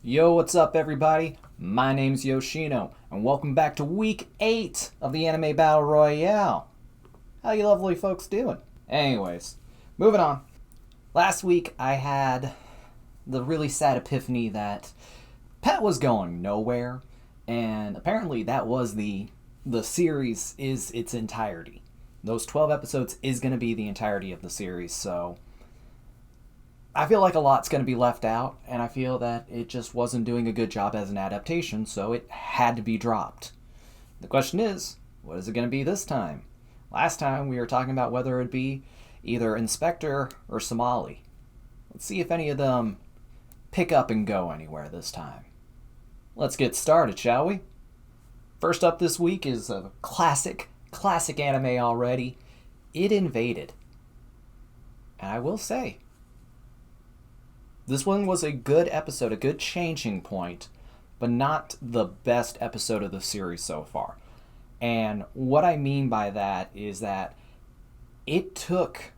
Yo, what's up, everybody? My name's Yoshino, and welcome back to week 8 of the Anime Battle Royale. How you lovely folks doing? Anyways, moving on. Last week, I had the really sad epiphany that Pet was going nowhere, and apparently that was the series is its entirety. Those 12 episodes is going to be the entirety of the series, so I feel like a lot's going to be left out, and I feel that it just wasn't doing a good job as an adaptation, so it had to be dropped. The question is, what is it going to be this time? Last time we were talking about whether it'd be either Inspector or Somali. Let's see if any of them pick up and go anywhere this time. Let's get started, shall we? First up this week is a classic anime already. It Invaded. And I will say, this one was a good episode, a good changing point, but not the best episode of the series so far. And what I mean by that is that it took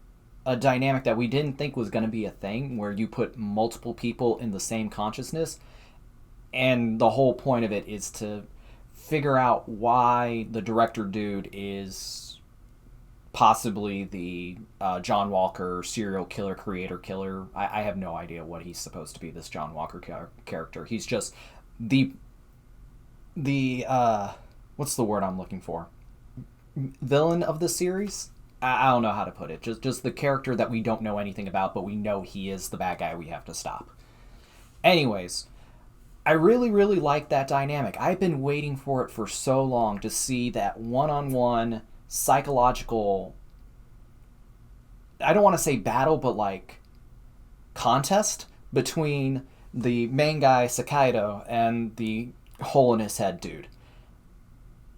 a dynamic that we didn't think was going to be a thing, where you put multiple people in the same consciousness, and the whole point of it is to figure out why the director dude is possibly the John Walker serial killer. I have no idea what he's supposed to be, this John Walker character. He's just the what's the word I'm looking for? Villain of the series? I don't know how to put it. Just the character that we don't know anything about, but we know he is the bad guy we have to stop. Anyways, I really like that dynamic. I've been waiting for it for so long to see that one-on-one psychological, I don't want to say battle, but like contest between the main guy Sakaido and the hole in his head dude.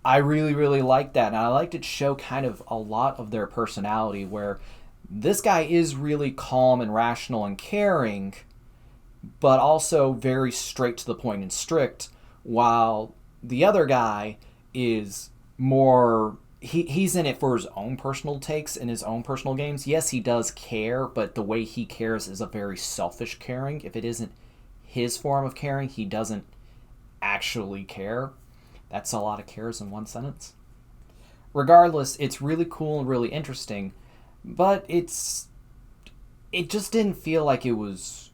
I really like that, and I liked it show kind of a lot of their personality, where this guy is really calm and rational and caring, but also very straight to the point and strict, while the other guy is more, he's in it for his own personal takes and his own personal games. Yes, he does care, but the way he cares is a very selfish caring. If it isn't his form of caring, he doesn't actually care. That's a lot of cares in one sentence. Regardless, it's really cool and really interesting, but it just didn't feel like it was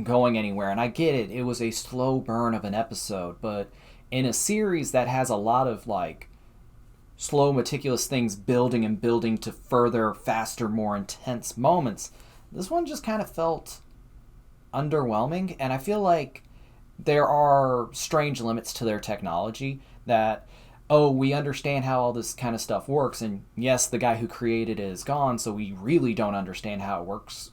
going anywhere. And I get it, it was a slow burn of an episode, but in a series that has a lot of like slow, meticulous things building and building to further, faster, more intense moments, this one just kind of felt underwhelming. And I feel like there are strange limits to their technology that, oh, we understand how all this kind of stuff works, and yes, the guy who created it is gone, so we really don't understand how it works.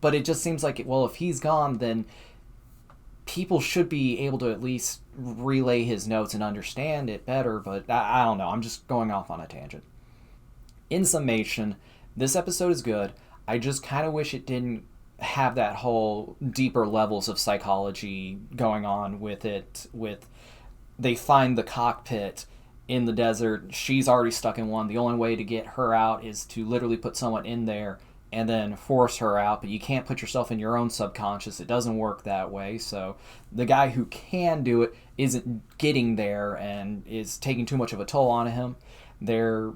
But it just seems like, well, if he's gone, then people should be able to at least relay his notes and understand it better, but I don't know. I'm just going off on a tangent. In summation, this episode is good. I just kind of wish it didn't have that whole deeper levels of psychology going on with it. With, they find the cockpit in the desert. She's already stuck in one. The only way to get her out is to literally put someone in there and then force her out, but you can't put yourself in your own subconscious. It doesn't work that way. So the guy who can do it isn't getting there and is taking too much of a toll on him. They're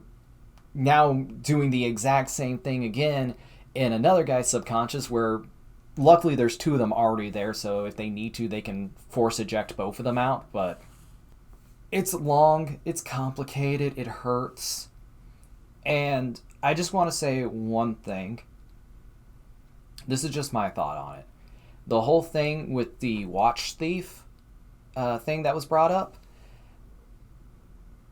now doing the exact same thing again in another guy's subconscious, where luckily there's two of them already there, so if they need to, they can force eject both of them out. But it's long, it's complicated, it hurts. And I just want to say one thing. This is just my thought on it. The whole thing with the watch thief thing that was brought up,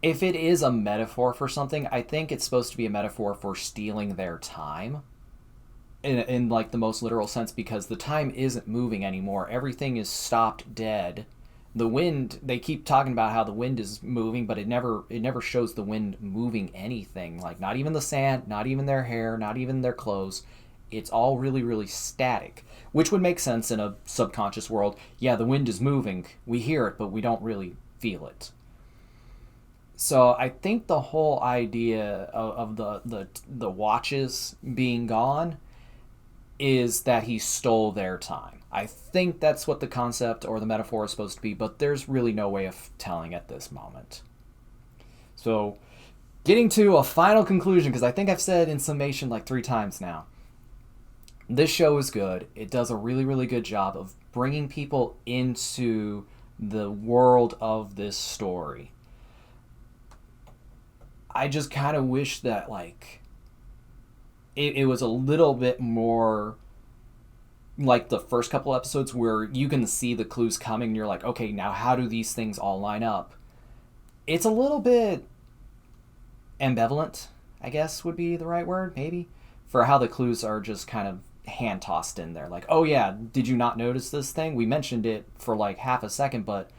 if it is a metaphor for something, I think it's supposed to be a metaphor for stealing their time. In like the most literal sense, because the time isn't moving anymore. Everything is stopped dead. The wind, they keep talking about how the wind is moving, but it never shows the wind moving anything. Like, not even the sand, not even their hair, not even their clothes. It's all really static, which would make sense in a subconscious world. Yeah, the wind is moving. We hear it, but we don't really feel it. So I think the whole idea of the watches being gone is that he stole their time. I think that's what the concept or the metaphor is supposed to be, but there's really no way of telling at this moment. So, getting to a final conclusion, because I think I've said in summation like 3 times now. This show is good. It does a really, really good job of bringing people into the world of this story. I just kind of wish that, like, it was a little bit more like the first couple episodes where you can see the clues coming and you're like, okay, now how do these things all line up? It's a little bit ambivalent, I guess would be the right word, maybe, for how the clues are just kind of hand tossed in there. Like, oh yeah, did you not notice this thing? We mentioned it for like half a second, but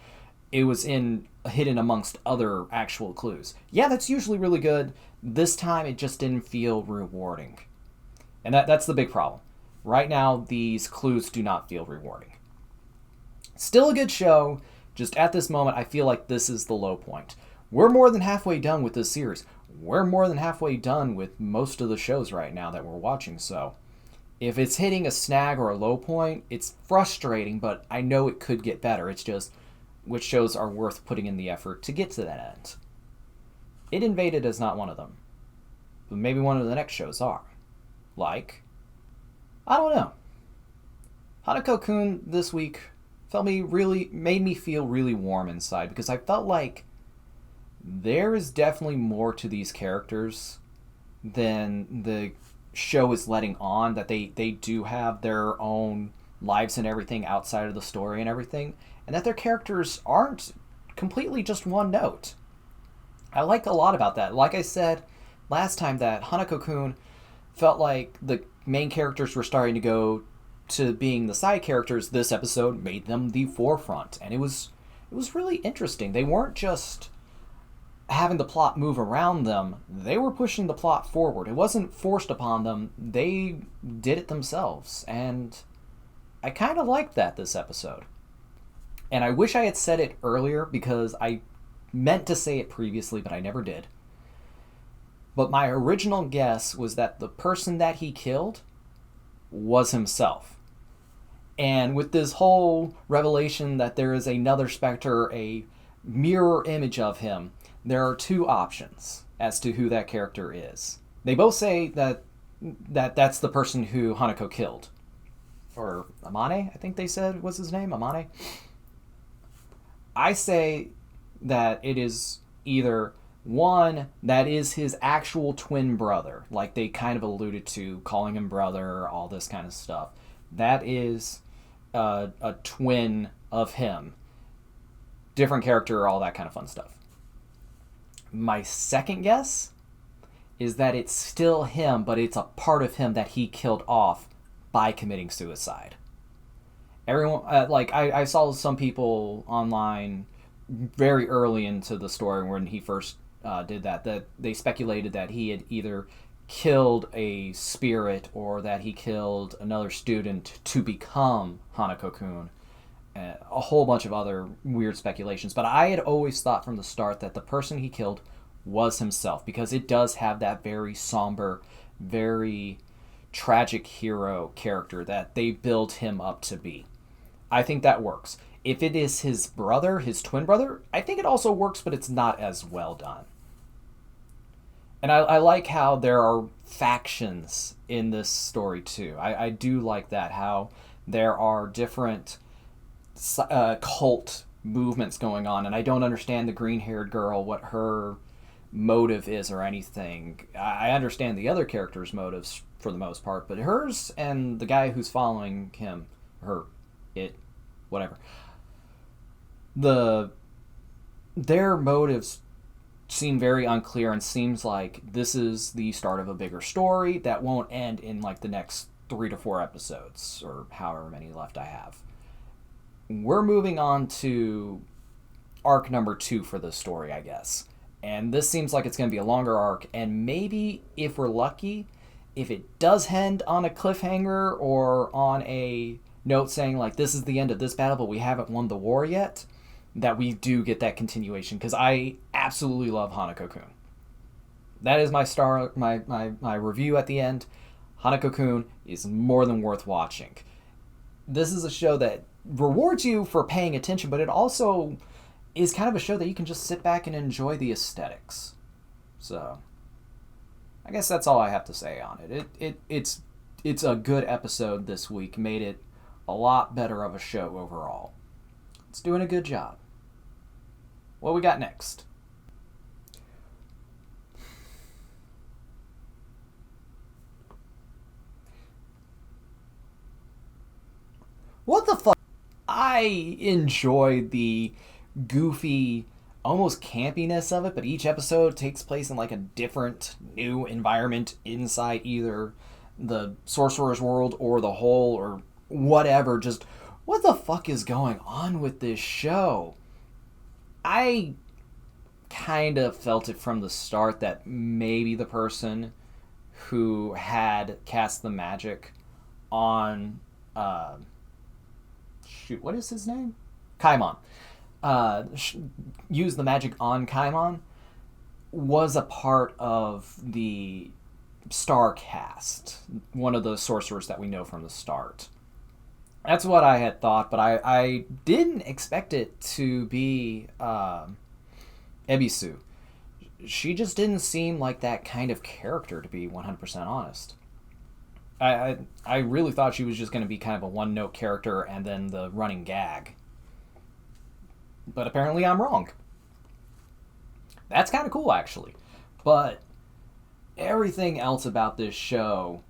it was hidden amongst other actual clues. Yeah, that's usually really good. This time it just didn't feel rewarding. And that's the big problem. Right now, these clues do not feel rewarding. Still a good show, just at this moment, I feel like this is the low point. We're more than halfway done with this series. We're more than halfway done with most of the shows right now that we're watching, so if it's hitting a snag or a low point, it's frustrating, but I know it could get better. It's just which shows are worth putting in the effort to get to that end. It Invaded is not one of them, but maybe one of the next shows are. Like, I don't know. Hanako-kun this week made me feel really warm inside, because I felt like there is definitely more to these characters than the show is letting on, that they do have their own lives and everything outside of the story and everything, and that their characters aren't completely just one note. I like a lot about that. Like I said last time, that Hanako-kun felt like the main characters were starting to go to being the side characters. This episode made them the forefront, and it was really interesting. They weren't just having the plot move around them, they were pushing the plot forward. It wasn't forced upon them. They did it themselves, and I kind of liked that this episode. And I wish I had said it earlier, because I meant to say it previously, but I never did. But my original guess was that the person that he killed was himself. And with this whole revelation that there is another Spectre, a mirror image of him, there are 2 options as to who that character is. They both say that that's the person who Hanako killed. Or Amane, I think they said was his name, Amane. I say that it is either one that is his actual twin brother, like they kind of alluded to, calling him brother, all this kind of stuff. That is a twin of him. Different character, all that kind of fun stuff. My second guess is that it's still him, but it's a part of him that he killed off by committing suicide. Everyone, I saw some people online very early into the story when he first did that they speculated that he had either killed a spirit or that he killed another student to become Hanako-kun. A whole bunch of other weird speculations, but I had always thought from the start that the person he killed was himself, because it does have that very somber, very tragic hero character that they build him up to be. I think that works. If it is his brother, his twin brother, I think it also works, but it's not as well done. And I like how there are factions in this story too. I do like that, how there are different cult movements going on, and I don't understand the green-haired girl, what her motive is or anything. I understand the other characters' motives for the most part, but hers and the guy who's following him, her, it, whatever, their motives seem very unclear, and seems like this is the start of a bigger story that won't end in like the next 3 to 4 episodes, or however many left I have. We're moving on to arc number 2 for this story, I guess. And this seems like it's going to be a longer arc, and maybe, if we're lucky, if it does end on a cliffhanger or on a note saying, like, this is the end of this battle, but we haven't won the war yet, that we do get that continuation, because I absolutely love Hanako-kun. That is my review at the end. Hanako-kun is more than worth watching. this is a show that rewards you for paying attention, but it also is kind of a show that you can just sit back and enjoy the aesthetics. So, I guess that's all I have to say on it. It's a good episode this week. Made it a lot better of a show overall. It's doing a good job. What we got next? What the fuck? I enjoy the goofy, almost campiness of it, but each episode takes place in like a different new environment inside either the sorcerer's world or the hole or whatever. Just what the fuck is going on with this show? I kind of felt it from the start that maybe the person who had cast the magic on what is his name? Kaimon. Use the magic on Kaimon was a part of the Star cast, one of the sorcerers that we know from the start. That's what I had thought, but I didn't expect it to be Ebisu. She just didn't seem like that kind of character, to be 100% honest. I really thought she was just going to be kind of a one-note character and then the running gag. But apparently I'm wrong. That's kind of cool, actually. But everything else about this show,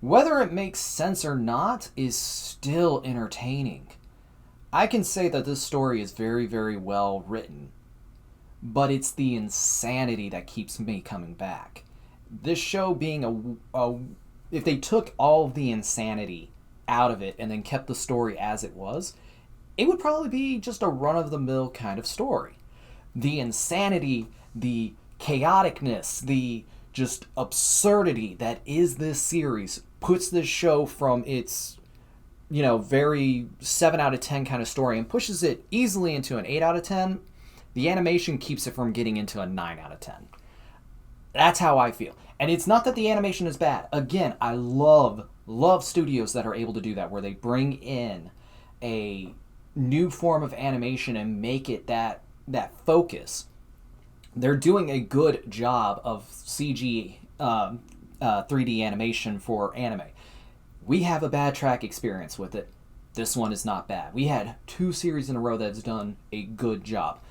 whether it makes sense or not, is still entertaining. I can say that this story is very, very well written. But it's the insanity that keeps me coming back. This show being if they took all of the insanity out of it and then kept the story as it was, it would probably be just a run-of-the-mill kind of story. The insanity, the chaoticness, the just absurdity that is this series puts this show from its, very 7 out of 10 kind of story and pushes it easily into an 8 out of 10. The animation keeps it from getting into a 9 out of 10. That's how I feel. And it's not that the animation is bad. Again, I love studios that are able to do that, where they bring in a new form of animation and make it that focus. They're doing a good job of CG 3D animation for anime. We have a bad track experience with it. This one is not bad. We had 2 series in a row that's done a good job.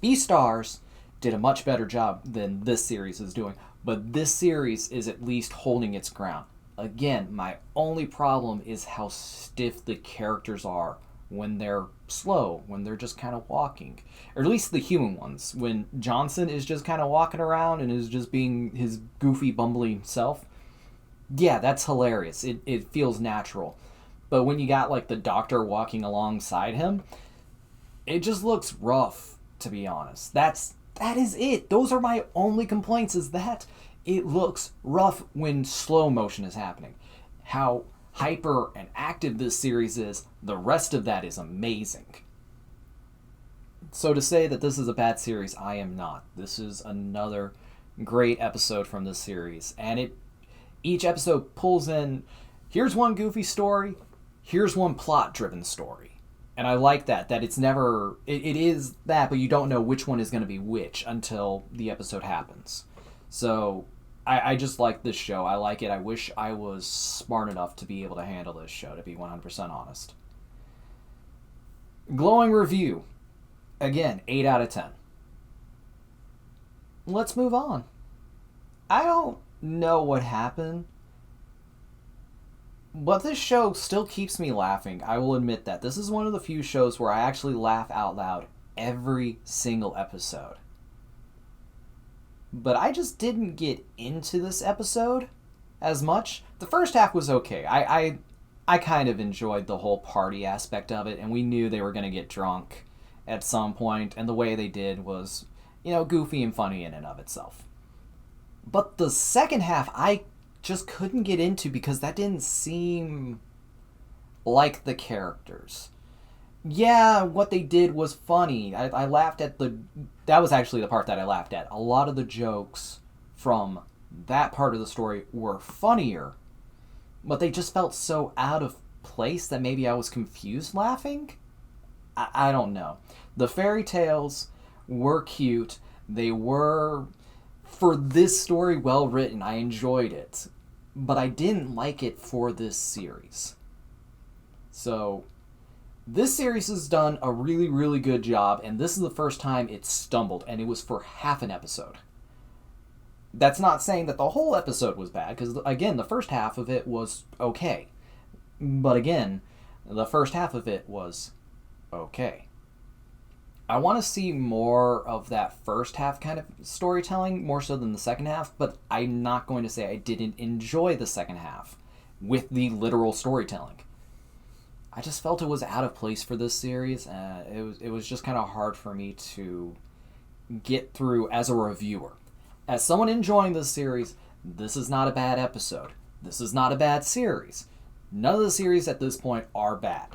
Beastars did a much better job than this series is doing, but this series is at least holding its ground. Again, my only problem is how stiff the characters are when they're slow, when they're just kind of walking. Or at least the human ones. When Johnson is just kind of walking around and is just being his goofy, bumbling self. Yeah, that's hilarious. It feels natural. But when you got like the doctor walking alongside him, it just looks rough, to be honest. That is it. Those are my only complaints, is that it looks rough when slow motion is happening. How hyper and active this series is, the rest of that is amazing. So to say that this is a bad series, I am not. This is another great episode from this series. And each episode pulls in, here's one goofy story, here's one plot-driven story. And I like that it's never, it is that, but you don't know which one is going to be which until the episode happens. So I just like this show. I like it. I wish I was smart enough to be able to handle this show, to be 100% honest. Glowing review. Again, 8 out of 10. Let's move on. I don't know what happened, but this show still keeps me laughing. I will admit that. This is one of the few shows where I actually laugh out loud every single episode. But I just didn't get into this episode as much. The first half was okay. I kind of enjoyed the whole party aspect of it, and we knew they were going to get drunk at some point, and the way they did was, goofy and funny in and of itself. But the second half, I just couldn't get into because that didn't seem like the characters. Yeah, what they did was funny. I laughed at that was actually the part that I laughed at. A lot of the jokes from that part of the story were funnier, but they just felt so out of place that maybe I was confused laughing? I don't know. The fairy tales were cute. They were, for this story, well written. I enjoyed it. But I didn't like it for this series. So, this series has done a really, really good job, and this is the first time it stumbled, and it was for half an episode. That's not saying that the whole episode was bad, because, again, the first half of it was okay. But again, the first half of it was okay. I want to see more of that first half kind of storytelling, more so than the second half, but I'm not going to say I didn't enjoy the second half with the literal storytelling. I just felt it was out of place for this series. It was just kind of hard for me to get through as a reviewer. As someone enjoying this series, this is not a bad episode. This is not a bad series. None of the series at this point are bad.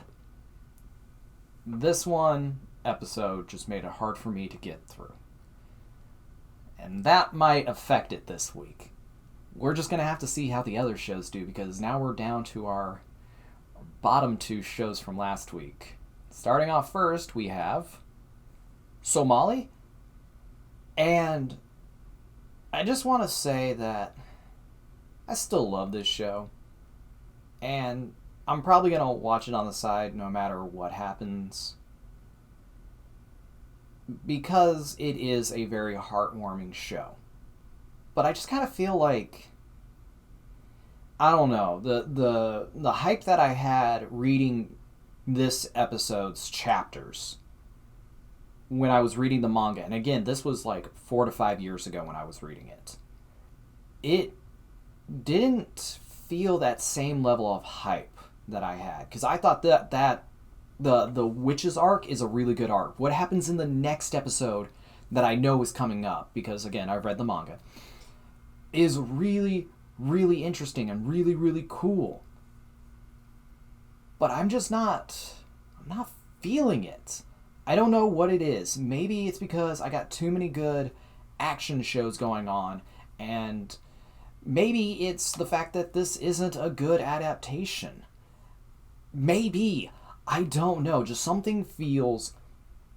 This one episode just made it hard for me to get through. And that might affect it this week. We're just going to have to see how the other shows do, because now we're down to our bottom two shows from last week. Starting off first, we have Somali. And I just want to say that I still love this show. And I'm probably going to watch it on the side no matter what happens, because it is a very heartwarming show. But I just kind of feel like, I don't know, the hype that I had reading this episode's chapters when I was reading the manga, and again, this was like 4 to 5 years ago when I was reading it, it didn't feel that same level of hype that I had, because I thought that the witches arc is a really good arc. What happens in the next episode that I know is coming up, because again, I've read the manga, is really, really interesting and really, really cool. But I'm not feeling it. I don't know what it is. Maybe it's because I got too many good action shows going on, and maybe it's the fact that this isn't a good adaptation. Maybe. I don't know. Just something feels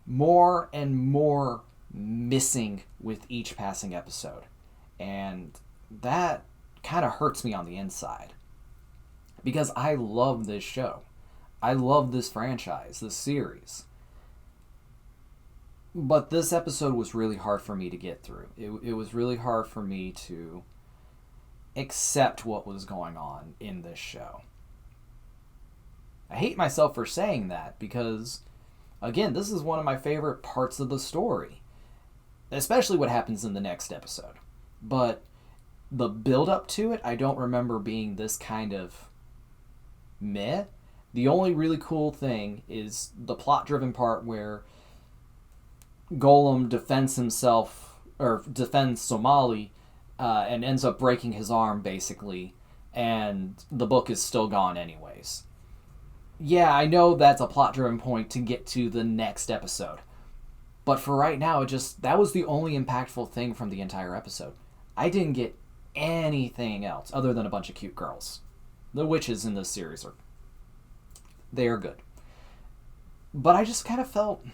more and more missing with each passing episode. And that kind of hurts me on the inside. Because I love this show. I love this franchise, this series. But this episode was really hard for me to get through. It was really hard for me to accept what was going on in this show. I hate myself for saying that, because, again, this is one of my favorite parts of the story. Especially what happens in the next episode. But the build-up to it, I don't remember being this kind of meh. The only really cool thing is the plot-driven part where Golem defends himself, or defends Somali, and ends up breaking his arm, basically, and the book is still gone anyways. Yeah, I know that's a plot-driven point to get to the next episode. But for right now, that was the only impactful thing from the entire episode. I didn't get anything else other than a bunch of cute girls. The witches in this series they are good. But I just kind of felt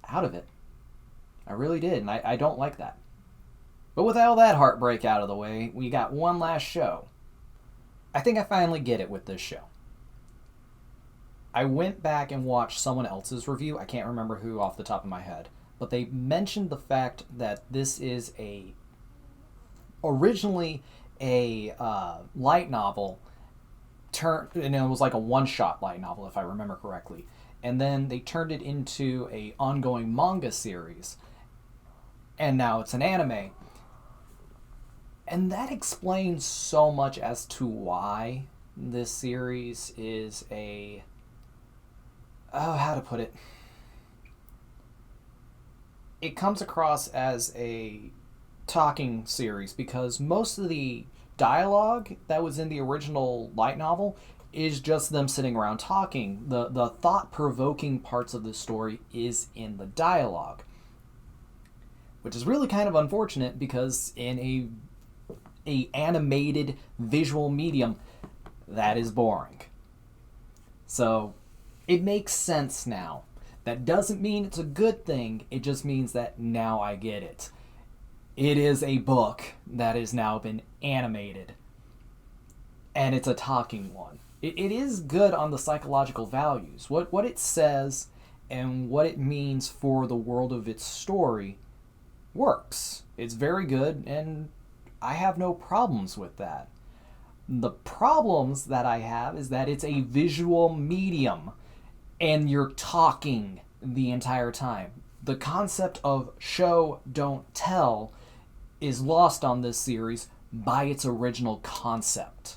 out of it. I really did, and I don't like that. But with all that heartbreak out of the way, we got one last show. I think I finally get it with this show. I went back and watched someone else's review. I can't remember who off the top of my head. But they mentioned the fact that this is originally a light novel, and it was like a one-shot light novel, if I remember correctly. And then they turned it into a ongoing manga series. And now it's an anime. And that explains so much as to why this series is how to put it? It comes across as a talking series because most of the dialogue that was in the original light novel is just them sitting around talking. The thought-provoking parts of the story is in the dialogue, which is really kind of unfortunate because in a animated visual medium, that is boring. So it makes sense now. That doesn't mean it's a good thing, it just means that now I get it. It is a book that has now been animated, and it's a talking one. It is good on the psychological values. What it says and what it means for the world of its story works. It's very good, and I have no problems with that. The problems that I have is that it's a visual medium, and you're talking the entire time. The concept of show, don't tell is lost on this series by its original concept.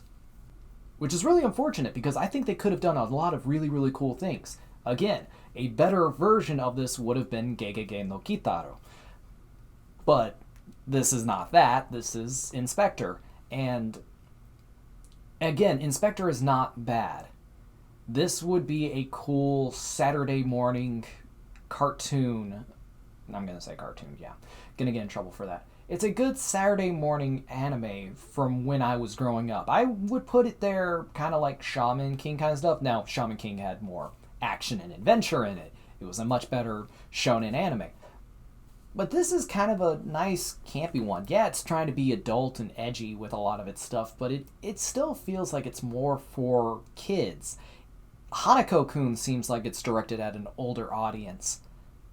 Which is really unfortunate because I think they could have done a lot of really, really cool things. Again, a better version of this would have been Gegege no Kitaro. But this is not that. This is Inspector. And again, Inspector is not bad. This would be a cool Saturday morning cartoon. I'm going to say cartoon, yeah. Gonna get in trouble for that. It's a good Saturday morning anime from when I was growing up. I would put it there kind of like Shaman King kind of stuff. Now, Shaman King had more action and adventure in it. It was a much better shonen anime. But this is kind of a nice, campy one. Yeah, it's trying to be adult and edgy with a lot of its stuff, but it still feels like it's more for kids. Hanako-kun seems like it's directed at an older audience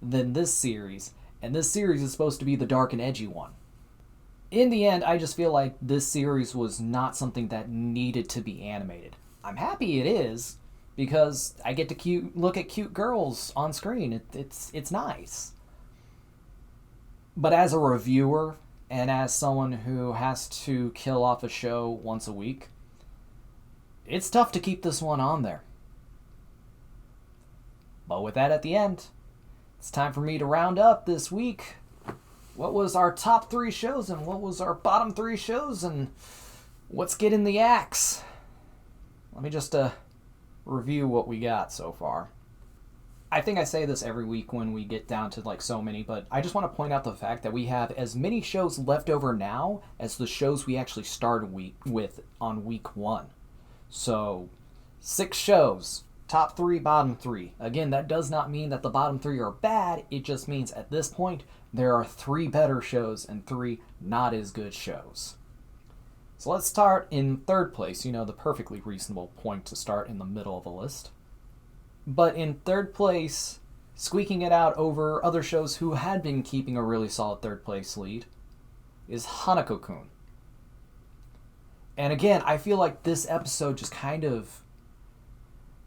than this series, and this series is supposed to be the dark and edgy one. In the end, I just feel like this series was not something that needed to be animated. I'm happy it is, because I get to look at cute girls on screen. It's nice. But as a reviewer, and as someone who has to kill off a show once a week, it's tough to keep this one on there. But with that at the end, it's time for me to round up this week. What was our top 3 shows and what was our bottom 3 shows and what's getting the axe? Let me just review what we got so far. I think I say this every week when we get down to like so many, but I just want to point out the fact that we have as many shows left over now as the shows we actually started with on week 1. So 6 shows. Top 3, bottom 3. Again, that does not mean that the bottom 3 are bad. It just means at this point, there are 3 better shows and 3 not as good shows. So let's start in 3rd place. The perfectly reasonable point to start in the middle of a list. But in 3rd place, squeaking it out over other shows who had been keeping a really solid 3rd place lead, is Hanako-kun. And again, I feel like this episode just kind of,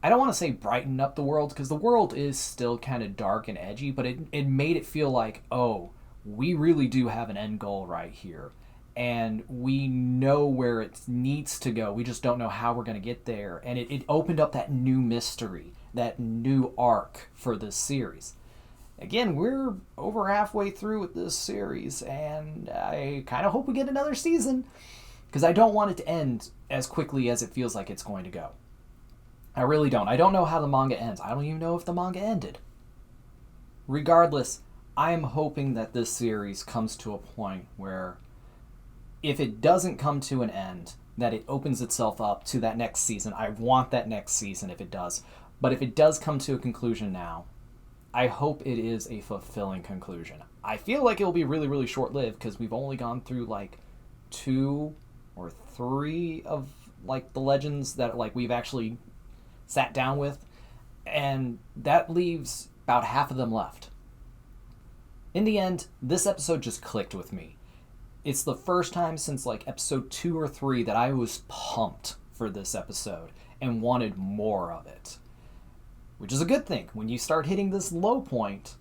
I don't want to say brighten up the world, because the world is still kind of dark and edgy, but it made it feel like, oh, we really do have an end goal right here. And we know where it needs to go. We just don't know how we're going to get there. And it opened up that new mystery, that new arc for this series. Again, we're over halfway through with this series, and I kind of hope we get another season, because I don't want it to end as quickly as it feels like it's going to go. I really don't. I don't know how the manga ends. I don't even know if the manga ended. Regardless, I am hoping that this series comes to a point where if it doesn't come to an end, that it opens itself up to that next season. I want that next season if it does. But if it does come to a conclusion now, I hope it is a fulfilling conclusion. I feel like it will be really, really short-lived because we've only gone through like 2 or 3 of like the legends that like we've actually sat down with, and that leaves about half of them left. In the end, this episode just clicked with me. It's the first time since like episode 2 or 3 that I was pumped for this episode and wanted more of it. Which is a good thing. When you start hitting this low point,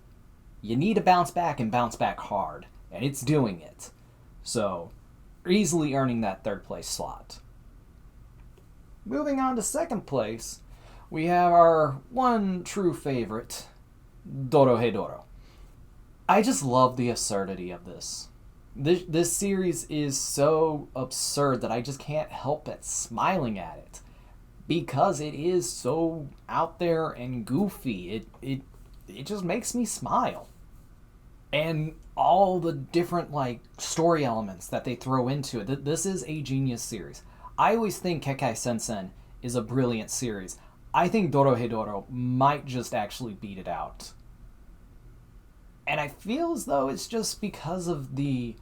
you need to bounce back and bounce back hard, and it's doing it. So, easily earning that 3rd place slot. Moving on to 2nd place, we have our one true favorite, Dorohedoro. I just love the absurdity of this. This series is so absurd that I just can't help but smiling at it. Because it is so out there and goofy. It just makes me smile. And all the different like story elements that they throw into it. This is a genius series. I always think Kekai Sensen is a brilliant series. I think Dorohedoro might just actually beat it out. And I feel as though it's just because of it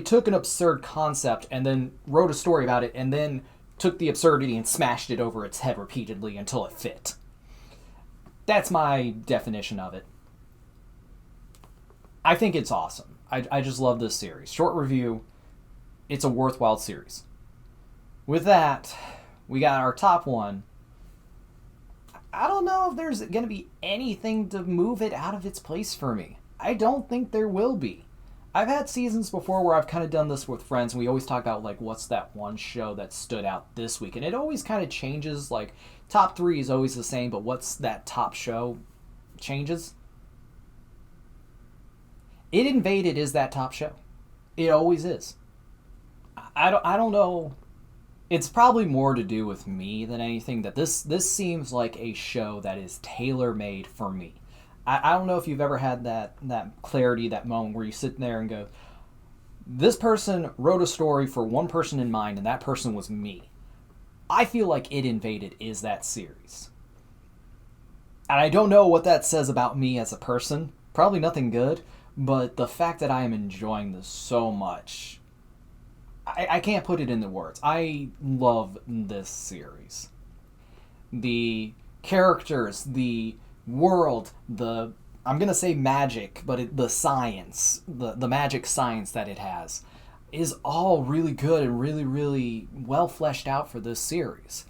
took an absurd concept and then wrote a story about it and then took the absurdity and smashed it over its head repeatedly until it fit. That's my definition of it. I think it's awesome. I just love this series. Short review, it's a worthwhile series. With that, we got our top one. I don't know if there's going to be anything to move it out of its place for me. I don't think there will be. I've had seasons before where I've kind of done this with friends, and we always talk about, like, what's that one show that stood out this week? And it always kind of changes. Like, top 3 is always the same, but what's that top show changes? It Invaded is that top show. It always is. I don't know. It's probably more to do with me than anything that this seems like a show that is tailor-made for me. I don't know if you've ever had that clarity, that moment where you sit there and go, this person wrote a story for one person in mind, and that person was me. I feel like It Invaded is that series. And I don't know what that says about me as a person. Probably nothing good, but the fact that I am enjoying this so much, I can't put it into words. I love this series. The characters, the world, I'm going to say magic, but the science, the magic science that it has is all really good and really, really well fleshed out for this series.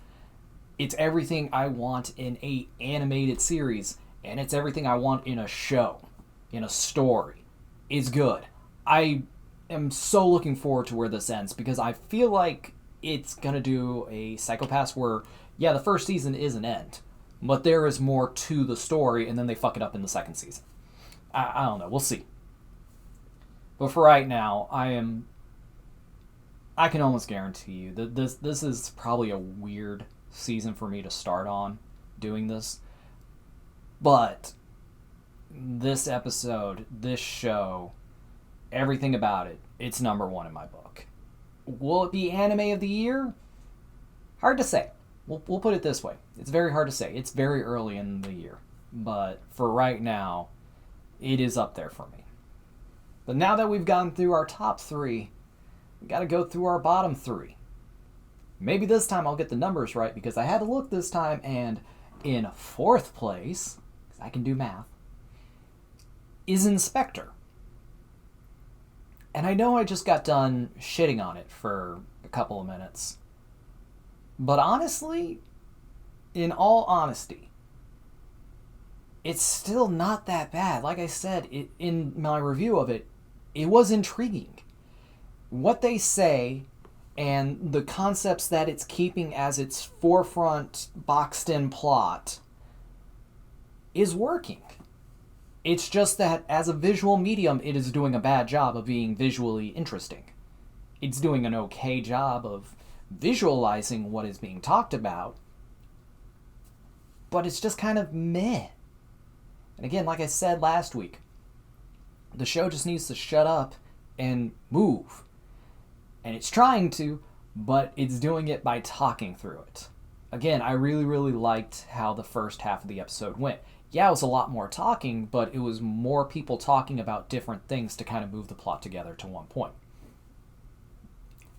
It's everything I want in a animated series, and it's everything I want in a show, in a story. It's good. I am so looking forward to where this ends, because I feel like it's going to do a Psycho-Pass where, yeah, the first season is an end, but there is more to the story, and then they fuck it up in the second season. I don't know. We'll see. But for right now, I can almost guarantee you that this is probably a weird season for me to start on doing this. But this episode, this show, everything about it, it's number 1 in my book. Will it be anime of the year? Hard to say. We'll put it this way. It's very hard to say. It's very early in the year. But for right now, it is up there for me. But now that we've gone through our top 3, we got to go through our bottom 3. Maybe this time I'll get the numbers right, because I had to look this time, and in 4th place, because I can do math, is in Spectre. And I know I just got done shitting on it for a couple of minutes. But honestly, in all honesty, it's still not that bad. Like I said, in my review of it, it was intriguing. What they say and the concepts that it's keeping as its forefront boxed-in plot is working. It's just that as a visual medium, it is doing a bad job of being visually interesting. It's doing an okay job of visualizing what is being talked about, but it's just kind of meh. And again, like I said last week, the show just needs to shut up and move. And it's trying to, but it's doing it by talking through it. Again, I really, really liked how the first half of the episode went. Yeah, it was a lot more talking, but it was more people talking about different things to kind of move the plot together to one point.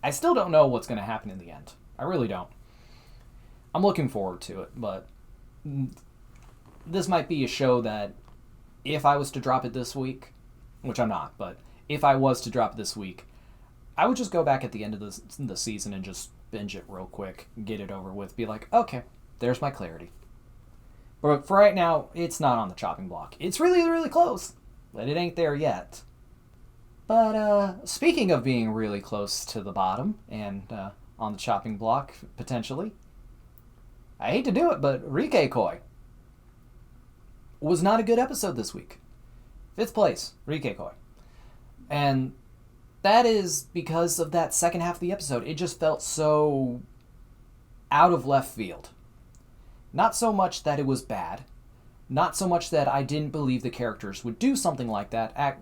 I still don't know what's going to happen in the end. I really don't. I'm looking forward to it, but this might be a show that if I was to drop it this week, which I'm not, but if I was to drop it this week, I would just go back at the end of the season and just binge it real quick, get it over with, be like, okay, there's my clarity. But for right now, it's not on the chopping block. It's really, really close, but it ain't there yet. But speaking of being really close to the bottom and on the chopping block, potentially, I hate to do it, but Rikei-koi was not a good episode this week. 5th place, Rikei-koi. And that is because of that second half of the episode. It just felt so out of left field. Not so much that it was bad. Not so much that I didn't believe the characters would do something like that.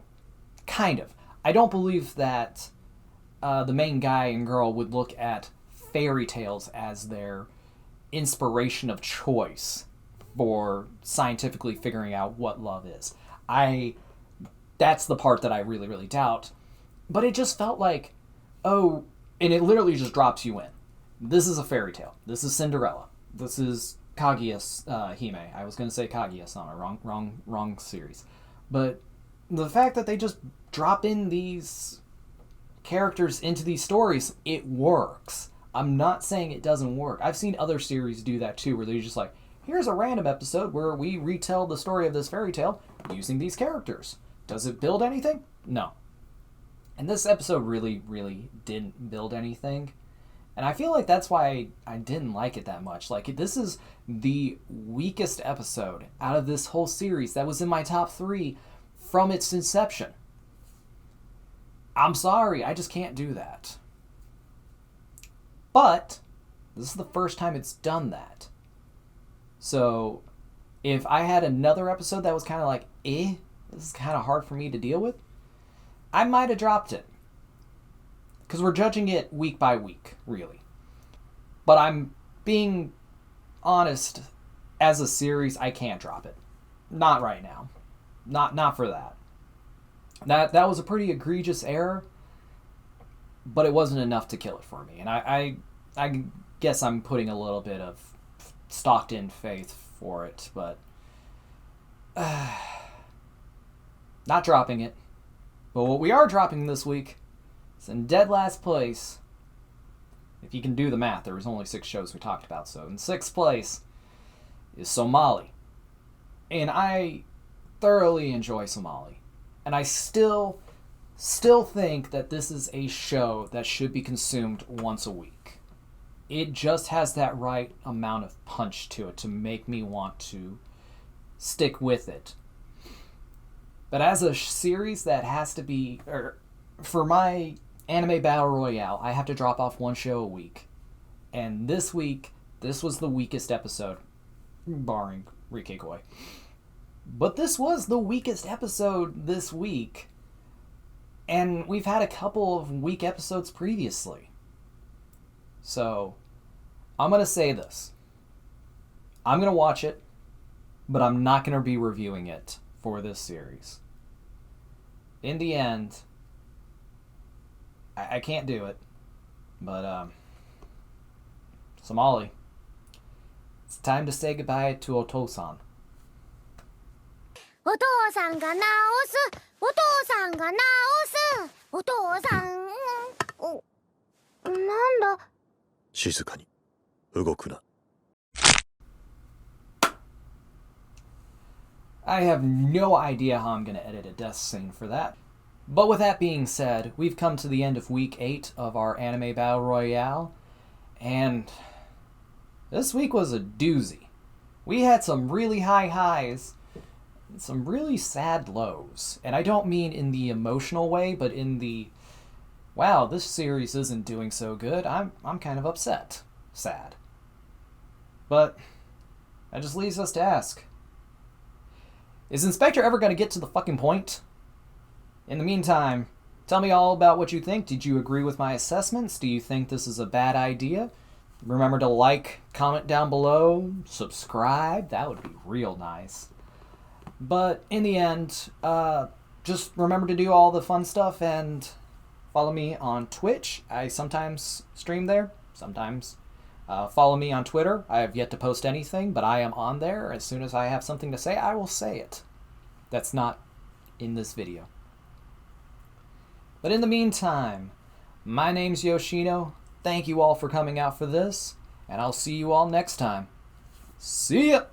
Kind of. I don't believe that the main guy and girl would look at fairy tales as their inspiration of choice for scientifically figuring out what love is. That's the part that I really, really doubt. But it just felt like, oh, and it literally just drops you in. This is a fairy tale. This is Cinderella. This is Kaguya's Hime. I was going to say Kaguya-sama. Wrong series. But the fact that they just drop in these characters into these stories, it works. I'm not saying it doesn't work. I've seen other series do that too, where they're just like, here's a random episode where we retell the story of this fairy tale using these characters. Does it build anything? No. And this episode really, really didn't build anything. And I feel like that's why I didn't like it that much. Like, this is the weakest episode out of this whole series that was in my top 3 from its inception. I'm sorry, I just can't do that. But this is the first time it's done that. So if I had another episode that was kind of like, this is kind of hard for me to deal with, I might have dropped it. Because we're judging it week by week, really. But I'm being honest, as a series, I can't drop it. Not right now. Not for that. That was a pretty egregious error, but it wasn't enough to kill it for me. And I guess I'm putting a little bit of stocked-in faith for it, but not dropping it. But what we are dropping this week is in dead last place. If you can do the math, there was only 6 shows we talked about, so in 6th place is Somali. And I thoroughly enjoy Somali. And I still think that this is a show that should be consumed once a week. It just has that right amount of punch to it to make me want to stick with it. But as a series that has to be, for my anime battle royale, I have to drop off 1 show a week. And this week, this was the weakest episode, barring Rikekoi. But this was the weakest episode this week. And we've had a couple of weak episodes previously. So, I'm going to say this. I'm going to watch it, but I'm not going to be reviewing it for this series. In the end, I can't do it. But, Somali, it's time to say goodbye to Otosan. お父さんが直すお父さんが直すお父さんなんだ静かに動くな I have no idea how I'm going to edit a death scene for that. But with that being said, we've come to the end of week 8 of our anime battle royale, and this week was a doozy. We had some really high highs, and some really sad lows. And I don't mean in the emotional way, but in the, wow, this series isn't doing so good. I'm kind of upset. Sad. But that just leaves us to ask, is Spectre ever going to get to the fucking point? In the meantime, tell me all about what you think. Did you agree with my assessments? Do you think this is a bad idea? Remember to like, comment down below, subscribe. That would be real nice. But in the end, just remember to do all the fun stuff and follow me on Twitch. I sometimes stream there, sometimes. Follow me on Twitter. I have yet to post anything, but I am on there. As soon as I have something to say, I will say it. That's not in this video. But in the meantime, my name's Yoshino. Thank you all for coming out for this, and I'll see you all next time. See ya!